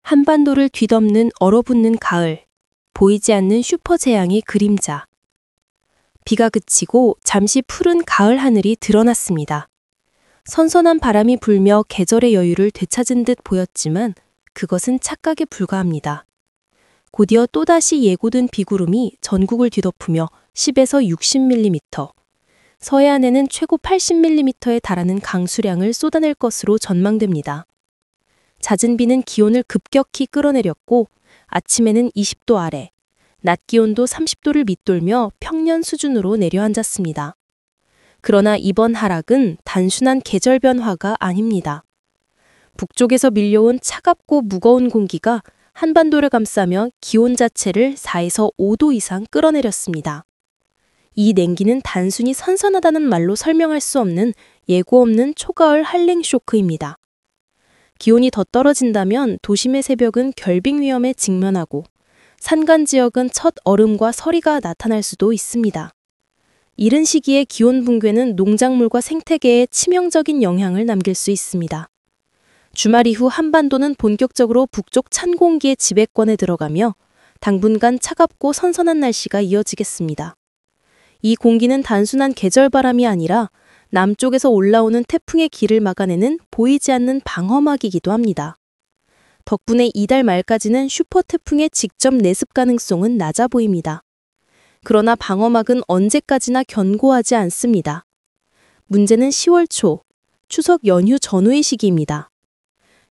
한반도를 뒤덮는 얼어붙는 가을, 보이지 않는 슈퍼재앙의 그림자. 비가 그치고 잠시 푸른 가을 하늘이 드러났습니다. 선선한 바람이 불며 계절의 여유를 되찾은 듯 보였지만 그것은 착각에 불과합니다. 곧이어 또다시 예고된 비구름이 전국을 뒤덮으며 10에서 60mm, 서해안에는 최고 80mm에 달하는 강수량을 쏟아낼 것으로 전망됩니다. 잦은 비는 기온을 급격히 끌어내렸고 아침에는 20도 아래, 낮 기온도 30도를 밑돌며 평년 수준으로 내려앉았습니다. 그러나 이번 하락은 단순한 계절 변화가 아닙니다. 북쪽에서 밀려온 차갑고 무거운 공기가 한반도를 감싸며 기온 자체를 4에서 5도 이상 끌어내렸습니다. 이 냉기는 단순히 선선하다는 말로 설명할 수 없는 예고 없는 초가을 한랭 쇼크입니다. 기온이 더 떨어진다면 도심의 새벽은 결빙 위험에 직면하고 산간 지역은 첫 얼음과 서리가 나타날 수도 있습니다. 이른 시기의 기온 붕괴는 농작물과 생태계에 치명적인 영향을 남길 수 있습니다. 주말 이후 한반도는 본격적으로 북쪽 찬 공기의 지배권에 들어가며 당분간 차갑고 선선한 날씨가 이어지겠습니다. 이 공기는 단순한 계절바람이 아니라 남쪽에서 올라오는 태풍의 길을 막아내는 보이지 않는 방어막이기도 합니다. 덕분에 이달 말까지는 슈퍼 태풍의 직접 내습 가능성은 낮아 보입니다. 그러나 방어막은 언제까지나 견고하지 않습니다. 문제는 10월 초, 추석 연휴 전후의 시기입니다.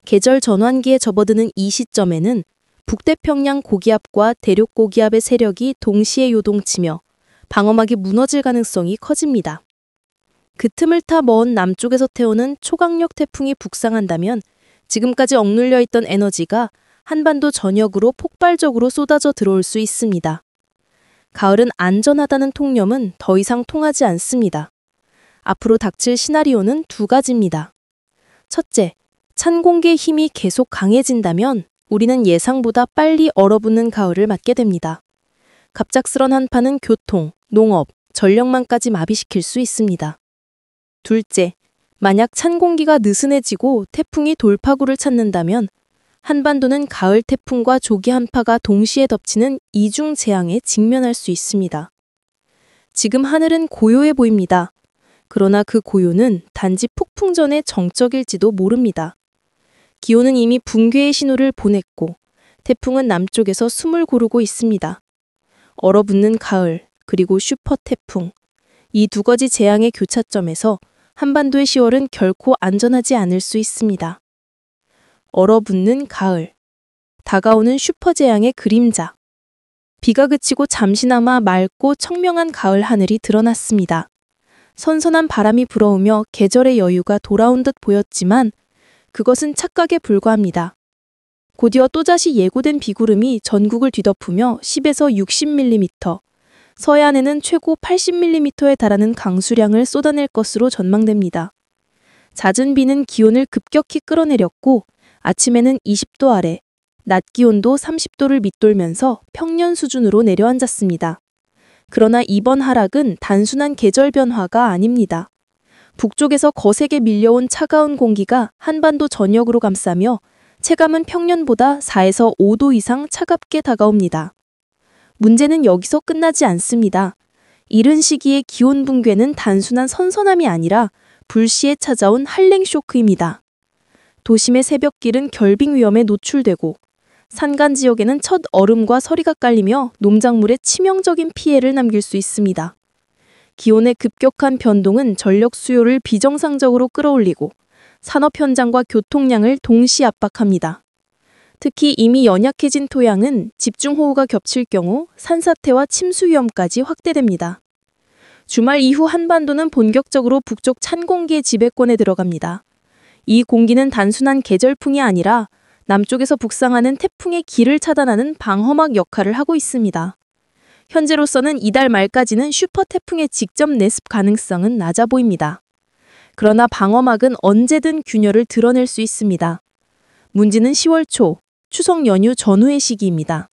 계절 전환기에 접어드는 이 시점에는 북태평양 고기압과 대륙 고기압의 세력이 동시에 요동치며 방어막이 무너질 가능성이 커집니다. 그 틈을 타 먼 남쪽에서 태우는 초강력 태풍이 북상한다면 지금까지 억눌려 있던 에너지가 한반도 전역으로 폭발적으로 쏟아져 들어올 수 있습니다. 가을은 안전하다는 통념은 더 이상 통하지 않습니다. 앞으로 닥칠 시나리오는 두 가지입니다. 첫째, 찬 공기의 힘이 계속 강해진다면 우리는 예상보다 빨리 얼어붙는 가을을 맞게 됩니다. 갑작스런 한파는 교통, 농업, 전력망까지 마비시킬 수 있습니다. 둘째, 만약 찬 공기가 느슨해지고 태풍이 돌파구를 찾는다면 한반도는 가을 태풍과 조기 한파가 동시에 덮치는 이중 재앙에 직면할 수 있습니다. 지금 하늘은 고요해 보입니다. 그러나 그 고요는 단지 폭풍 전의 정적일지도 모릅니다. 기온은 이미 붕괴의 신호를 보냈고 태풍은 남쪽에서 숨을 고르고 있습니다. 얼어붙는 가을, 그리고 슈퍼 태풍. 이 두 가지 재앙의 교차점에서 한반도의 10월은 결코 안전하지 않을 수 있습니다. 얼어붙는 가을. 다가오는 슈퍼재앙의 그림자. 비가 그치고 잠시나마 맑고 청명한 가을 하늘이 드러났습니다. 선선한 바람이 불어오며 계절의 여유가 돌아온 듯 보였지만 그것은 착각에 불과합니다. 곧이어 또다시 예고된 비구름이 전국을 뒤덮으며 10에서 60mm, 서해안에는 최고 80mm에 달하는 강수량을 쏟아낼 것으로 전망됩니다. 잦은 비는 기온을 급격히 끌어내렸고 아침에는 20도 아래, 낮 기온도 30도를 밑돌면서 평년 수준으로 내려앉았습니다. 그러나 이번 하락은 단순한 계절 변화가 아닙니다. 북쪽에서 거세게 밀려온 차가운 공기가 한반도 전역으로 감싸며 체감은 평년보다 4에서 5도 이상 차갑게 다가옵니다. 문제는 여기서 끝나지 않습니다. 이른 시기의 기온 붕괴는 단순한 선선함이 아니라 불시에 찾아온 한랭 쇼크입니다. 도심의 새벽길은 결빙 위험에 노출되고 산간 지역에는 첫 얼음과 서리가 깔리며 농작물에 치명적인 피해를 남길 수 있습니다. 기온의 급격한 변동은 전력 수요를 비정상적으로 끌어올리고 산업 현장과 교통량을 동시 압박합니다. 특히 이미 연약해진 토양은 집중호우가 겹칠 경우 산사태와 침수 위험까지 확대됩니다. 주말 이후 한반도는 본격적으로 북쪽 찬 공기의 지배권에 들어갑니다. 이 공기는 단순한 계절풍이 아니라 남쪽에서 북상하는 태풍의 길을 차단하는 방어막 역할을 하고 있습니다. 현재로서는 이달 말까지는 슈퍼 태풍의 직접 내습 가능성은 낮아 보입니다. 그러나 방어막은 언제든 균열을 드러낼 수 있습니다. 문제는 10월 초, 추석 연휴 전후의 시기입니다.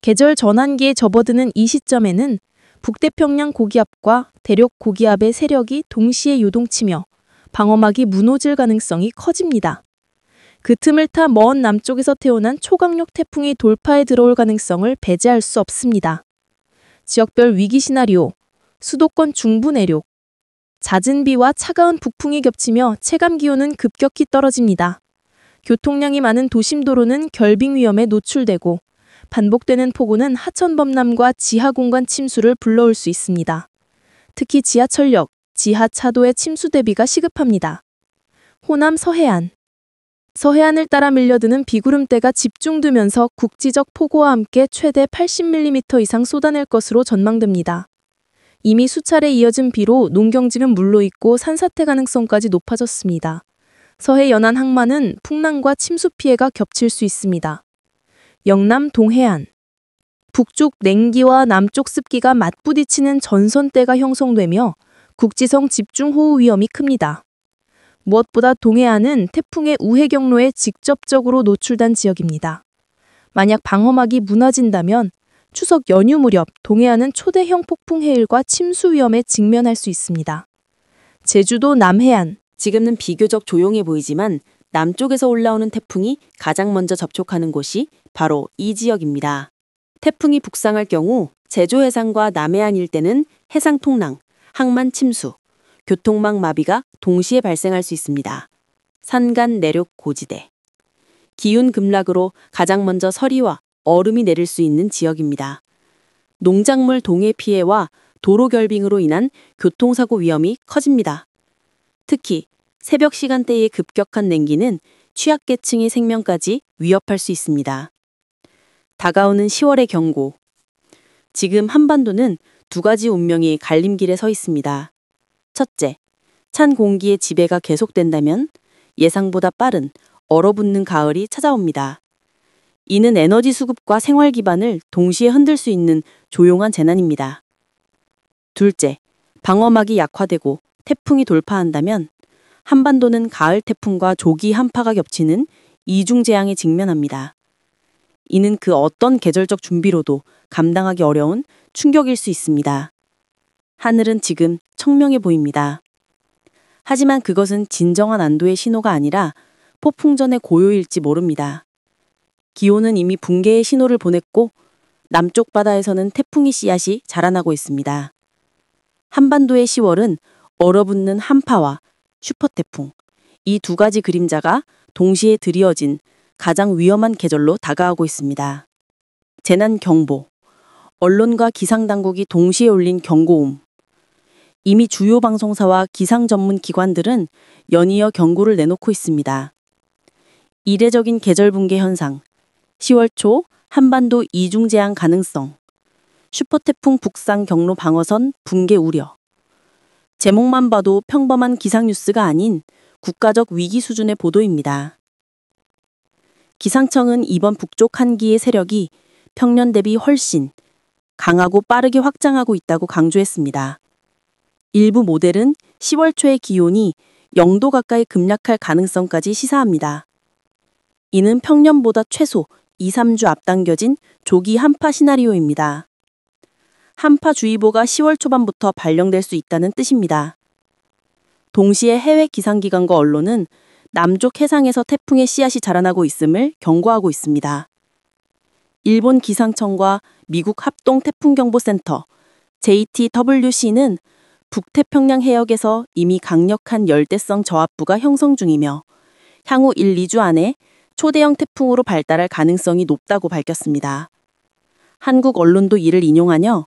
계절 전환기에 접어드는 이 시점에는 북태평양 고기압과 대륙 고기압의 세력이 동시에 요동치며 방어막이 무너질 가능성이 커집니다. 그 틈을 타 먼 남쪽에서 태어난 초강력 태풍이 돌파에 들어올 가능성을 배제할 수 없습니다. 지역별 위기 시나리오, 수도권 중부 내륙, 잦은 비와 차가운 북풍이 겹치며 체감 기온은 급격히 떨어집니다. 교통량이 많은 도심 도로는 결빙 위험에 노출되고 반복되는 폭우는 하천 범람과 지하 공간 침수를 불러올 수 있습니다. 특히 지하철역, 지하 차도의 침수 대비가 시급합니다. 호남 서해안. 서해안을 따라 밀려드는 비구름대가 집중되면서 국지적 폭우와 함께 최대 80mm 이상 쏟아낼 것으로 전망됩니다. 이미 수차례 이어진 비로 농경지는 물로 있고 산사태 가능성까지 높아졌습니다. 서해 연안 항만은 풍랑과 침수 피해가 겹칠 수 있습니다. 영남 동해안. 북쪽 냉기와 남쪽 습기가 맞부딪히는 전선대가 형성되며 국지성 집중호우 위험이 큽니다. 무엇보다 동해안은 태풍의 우회 경로에 직접적으로 노출된 지역입니다. 만약 방어막이 무너진다면 추석 연휴 무렵 동해안은 초대형 폭풍 해일과 침수 위험에 직면할 수 있습니다. 제주도 남해안. 지금은 비교적 조용해 보이지만 남쪽에서 올라오는 태풍이 가장 먼저 접촉하는 곳이 바로 이 지역입니다. 태풍이 북상할 경우 제주 해상과 남해안 일대는 해상 통랑, 항만 침수, 교통망 마비가 동시에 발생할 수 있습니다. 산간 내륙 고지대. 기온 급락으로 가장 먼저 서리와 얼음이 내릴 수 있는 지역입니다. 농작물 동해 피해와 도로 결빙으로 인한 교통사고 위험이 커집니다. 특히 새벽 시간대의 급격한 냉기는 취약계층의 생명까지 위협할 수 있습니다. 다가오는 10월의 경고. 지금 한반도는 두 가지 운명이 갈림길에 서 있습니다. 첫째, 찬 공기의 지배가 계속된다면 예상보다 빠른 얼어붙는 가을이 찾아옵니다. 이는 에너지 수급과 생활 기반을 동시에 흔들 수 있는 조용한 재난입니다. 둘째, 방어막이 약화되고 태풍이 돌파한다면 한반도는 가을 태풍과 조기 한파가 겹치는 이중 재앙에 직면합니다. 이는 그 어떤 계절적 준비로도 감당하기 어려운 충격일 수 있습니다. 하늘은 지금 청명해 보입니다. 하지만 그것은 진정한 안도의 신호가 아니라 폭풍전의 고요일지 모릅니다. 기온은 이미 붕괴의 신호를 보냈고 남쪽 바다에서는 태풍의 씨앗이 자라나고 있습니다. 한반도의 10월은 얼어붙는 한파와 슈퍼태풍, 이 두 가지 그림자가 동시에 드리워진 가장 위험한 계절로 다가오고 있습니다. 재난경보. 언론과 기상당국이 동시에 올린 경고음. 이미 주요 방송사와 기상 전문 기관들은 연이어 경고를 내놓고 있습니다. 이례적인 계절 붕괴 현상, 10월 초 한반도 이중재앙 가능성, 슈퍼태풍 북상 경로 방어선 붕괴 우려. 제목만 봐도 평범한 기상 뉴스가 아닌 국가적 위기 수준의 보도입니다. 기상청은 이번 북쪽 한기의 세력이 평년 대비 훨씬 강하고 빠르게 확장하고 있다고 강조했습니다. 일부 모델은 10월 초의 기온이 0도 가까이 급락할 가능성까지 시사합니다. 이는 평년보다 최소 2, 3주 앞당겨진 조기 한파 시나리오입니다. 한파주의보가 10월 초반부터 발령될 수 있다는 뜻입니다. 동시에 해외 기상기관과 언론은 남쪽 해상에서 태풍의 씨앗이 자라나고 있음을 경고하고 있습니다. 일본 기상청과 미국 합동태풍경보센터 JTWC는 북태평양 해역에서 이미 강력한 열대성 저압부가 형성 중이며 향후 1, 2주 안에 초대형 태풍으로 발달할 가능성이 높다고 밝혔습니다. 한국 언론도 이를 인용하며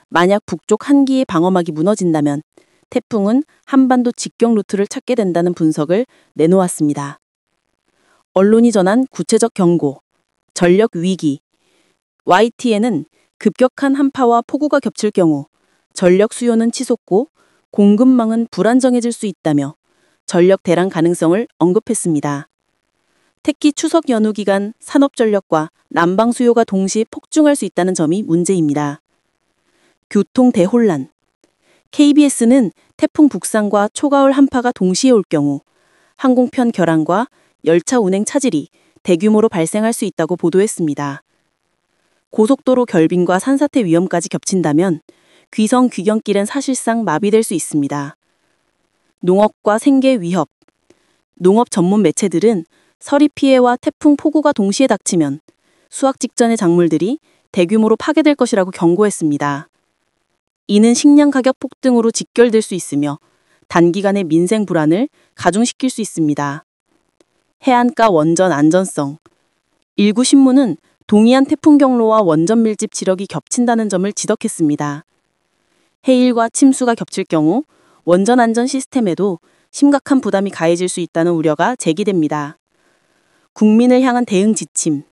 만약 북쪽 한기의 방어막이 무너진다면 태풍은 한반도 직경 루트를 찾게 된다는 분석을 내놓았습니다. 언론이 전한 구체적 경고, 전력 위기. YTN은 급격한 한파와 폭우가 겹칠 경우 전력 수요는 치솟고 공급망은 불안정해질 수 있다며 전력 대란 가능성을 언급했습니다. 특히 추석 연휴 기간 산업전력과 난방 수요가 동시에 폭증할 수 있다는 점이 문제입니다. 교통 대혼란. KBS는 태풍 북상과 초가을 한파가 동시에 올 경우 항공편 결항과 열차 운행 차질이 대규모로 발생할 수 있다고 보도했습니다. 고속도로 결빙과 산사태 위험까지 겹친다면 귀성 귀경길은 사실상 마비될 수 있습니다. 농업과 생계 위협. 농업 전문 매체들은 서리 피해와 태풍 폭우가 동시에 닥치면 수확 직전의 작물들이 대규모로 파괴될 것이라고 경고했습니다. 이는 식량 가격 폭등으로 직결될 수 있으며 단기간의 민생 불안을 가중시킬 수 있습니다. 해안가 원전 안전성. 일부 신문은 동해안 태풍 경로와 원전 밀집 지력이 겹친다는 점을 지적했습니다. 해일과 침수가 겹칠 경우 원전 안전 시스템에도 심각한 부담이 가해질 수 있다는 우려가 제기됩니다. 국민을 향한 대응 지침.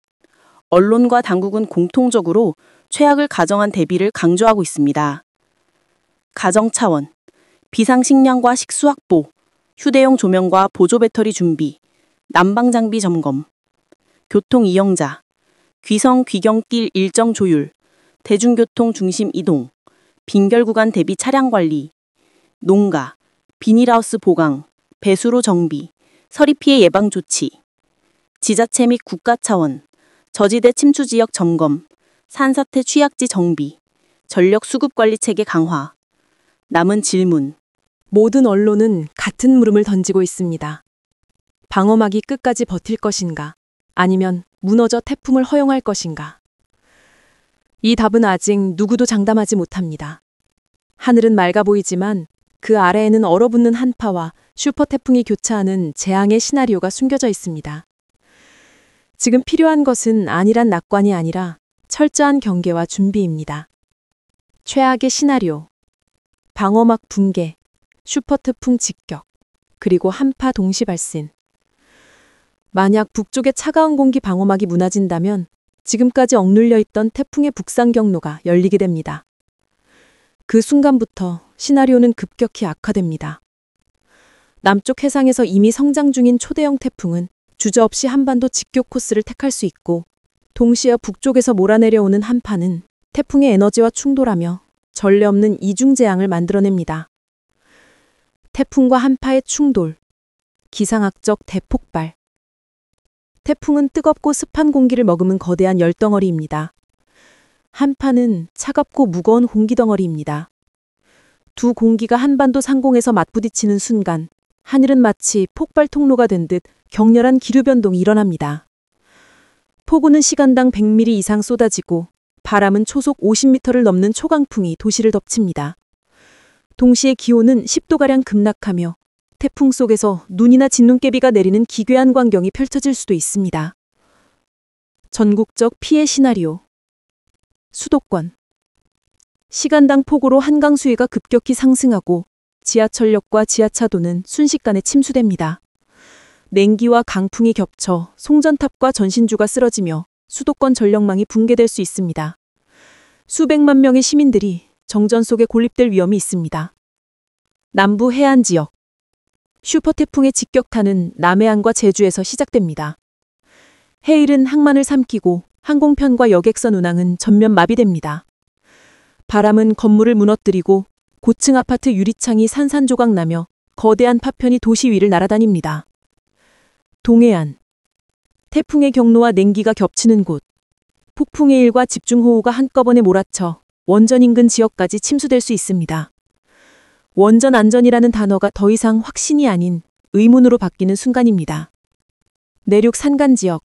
언론과 당국은 공통적으로 최악을 가정한 대비를 강조하고 있습니다. 가정 차원, 비상식량과 식수 확보, 휴대용 조명과 보조 배터리 준비, 난방 장비 점검, 교통 이용자, 귀성 귀경길 일정 조율, 대중교통 중심 이동, 빈결 구간 대비 차량 관리, 농가, 비닐하우스 보강, 배수로 정비, 서리 피해 예방 조치, 지자체 및 국가 차원, 저지대 침수 지역 점검, 산사태 취약지 정비, 전력 수급 관리 체계 강화. 남은 질문. 모든 언론은 같은 물음을 던지고 있습니다. 방어막이 끝까지 버틸 것인가? 아니면 무너져 태풍을 허용할 것인가? 이 답은 아직 누구도 장담하지 못합니다. 하늘은 맑아 보이지만 그 아래에는 얼어붙는 한파와 슈퍼 태풍이 교차하는 재앙의 시나리오가 숨겨져 있습니다. 지금 필요한 것은 안일한 낙관이 아니라 철저한 경계와 준비입니다. 최악의 시나리오, 방어막 붕괴, 슈퍼 태풍 직격, 그리고 한파 동시 발생. 만약 북쪽의 차가운 공기 방어막이 무너진다면 지금까지 억눌려 있던 태풍의 북상 경로가 열리게 됩니다. 그 순간부터 시나리오는 급격히 악화됩니다. 남쪽 해상에서 이미 성장 중인 초대형 태풍은 주저없이 한반도 직교 코스를 택할 수 있고, 동시에 북쪽에서 몰아내려오는 한파는 태풍의 에너지와 충돌하며 전례 없는 이중재앙을 만들어냅니다. 태풍과 한파의 충돌, 기상학적 대폭발. 태풍은 뜨겁고 습한 공기를 머금은 거대한 열덩어리입니다. 한파는 차갑고 무거운 공기덩어리입니다. 두 공기가 한반도 상공에서 맞부딪히는 순간 하늘은 마치 폭발 통로가 된 듯 격렬한 기류 변동이 일어납니다. 폭우는 시간당 100mm 이상 쏟아지고 바람은 초속 50m를 넘는 초강풍이 도시를 덮칩니다. 동시에 기온은 10도가량 급락하며 태풍 속에서 눈이나 진눈깨비가 내리는 기괴한 광경이 펼쳐질 수도 있습니다. 전국적 피해 시나리오. 수도권. 시간당 폭우로 한강 수위가 급격히 상승하고 지하철역과 지하차도는 순식간에 침수됩니다. 냉기와 강풍이 겹쳐 송전탑과 전신주가 쓰러지며 수도권 전력망이 붕괴될 수 있습니다. 수백만 명의 시민들이 정전 속에 고립될 위험이 있습니다. 남부 해안 지역. 슈퍼태풍의 직격탄은 남해안과 제주에서 시작됩니다. 해일은 항만을 삼키고 항공편과 여객선 운항은 전면 마비됩니다. 바람은 건물을 무너뜨리고 고층 아파트 유리창이 산산조각 나며 거대한 파편이 도시 위를 날아다닙니다. 동해안. 태풍의 경로와 냉기가 겹치는 곳. 폭풍의 일과 집중호우가 한꺼번에 몰아쳐 원전 인근 지역까지 침수될 수 있습니다. 원전 안전이라는 단어가 더 이상 확신이 아닌 의문으로 바뀌는 순간입니다. 내륙 산간 지역.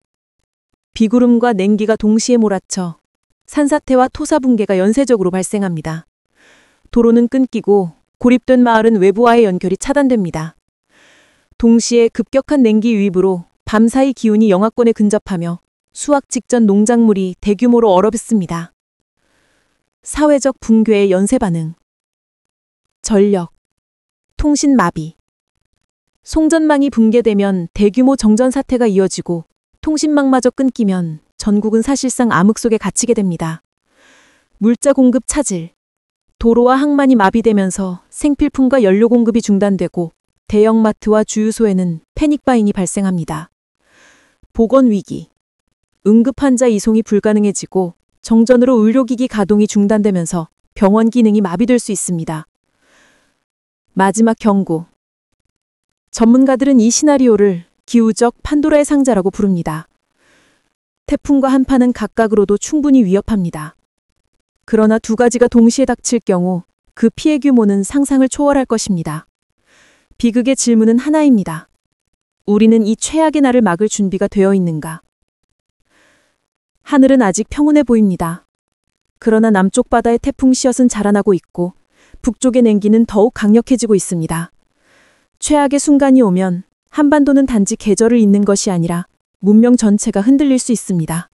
비구름과 냉기가 동시에 몰아쳐 산사태와 토사 붕괴가 연쇄적으로 발생합니다. 도로는 끊기고 고립된 마을은 외부와의 연결이 차단됩니다. 동시에 급격한 냉기 유입으로 밤사이 기온이 영하권에 근접하며 수확 직전 농작물이 대규모로 얼어붙습니다. 사회적 붕괴의 연쇄 반응. 전력, 통신 마비. 송전망이 붕괴되면 대규모 정전 사태가 이어지고 통신망마저 끊기면 전국은 사실상 암흑 속에 갇히게 됩니다. 물자 공급 차질. 도로와 항만이 마비되면서 생필품과 연료 공급이 중단되고 대형마트와 주유소에는 패닉바잉이 발생합니다. 보건위기. 응급환자 이송이 불가능해지고 정전으로 의료기기 가동이 중단되면서 병원 기능이 마비될 수 있습니다. 마지막 경고. 전문가들은 이 시나리오를 기후적 판도라의 상자라고 부릅니다. 태풍과 한파는 각각으로도 충분히 위협합니다. 그러나 두 가지가 동시에 닥칠 경우 그 피해 규모는 상상을 초월할 것입니다. 비극의 질문은 하나입니다. 우리는 이 최악의 날을 막을 준비가 되어 있는가? 하늘은 아직 평온해 보입니다. 그러나 남쪽 바다의 태풍 시엇은 자라나고 있고 북쪽의 냉기는 더욱 강력해지고 있습니다. 최악의 순간이 오면 한반도는 단지 계절을 잇는 것이 아니라 문명 전체가 흔들릴 수 있습니다.